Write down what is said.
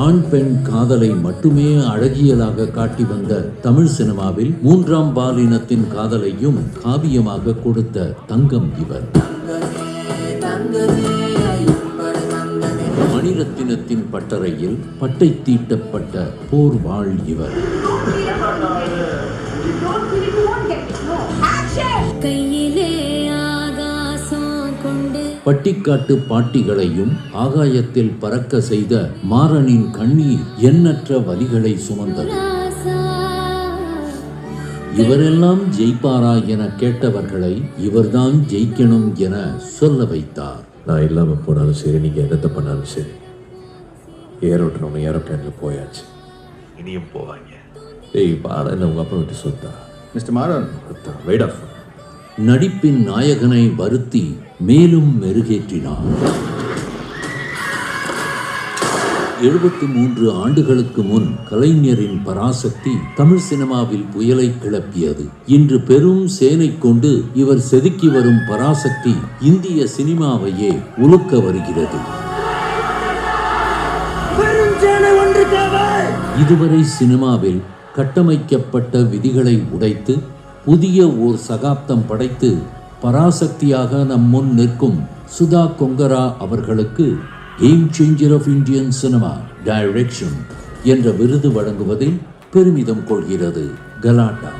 ஆண் பெண் காதலை மட்டுமே அழகியலாக காட்டி வந்த தமிழ் சினிமாவில் மூன்றாம் பாலினத்தின் காதலையும் காவியமாக கொடுத்த தங்கம் இவர். மணிரத்தினத்தின் பட்டறையில் பட்டை தீட்டப்பட்ட போர்வாள் இவர். பட்டிக்காட்டு பாட்டிகளையும் ஆகாயத்தில் பறக்க செய்த மாறனின் கண்ணீர் எண்ணற்ற வலிகளை சுமந்தது. இவரெல்லாம் ஜெயிப்பாரா என கேட்டவர்களை இவர்தான் ஜெயிக்கணும் என சொல்ல வைத்தார். நான் இல்லாம போனாலும் சரி, நீங்க என்னத்தை பண்ணாலும் சரி, ஏரோட்றவங்க ஏரோப்ளேன்ல போயாச்சு, இனியும் போவாங்க. ஏய் பாட என்ன உங்க அப்பா விட்டு சொத்தா? Mister Maran, wait off. நடிப்பின் நாயகனை வருத்தி மேலும் மெருகேற்றினார். 73 ஆண்டுகளுக்கு முன் கலைஞரின் பராசக்தி தமிழ் சினிமாவில் புயலை கிளப்பியது. இன்று பெரும் சேனை கொண்டு இவர் செதுக்கி வரும் பராசக்தி இந்திய சினிமாவையே உலுக்க வருகிறது. இதுவரை சினிமாவில் கட்டமைக்கப்பட்ட விதிகளை உடைத்து புதிய ஓர் சகாப்தம் படைத்து பராசக்தியாக நம் முன் நிற்கும் சுதா கொங்கரா அவர்களுக்கு game changer of Indian cinema direction என்ற விருது வழங்குவதில் பெருமிதம் கொள்கிறது கலாட்டா.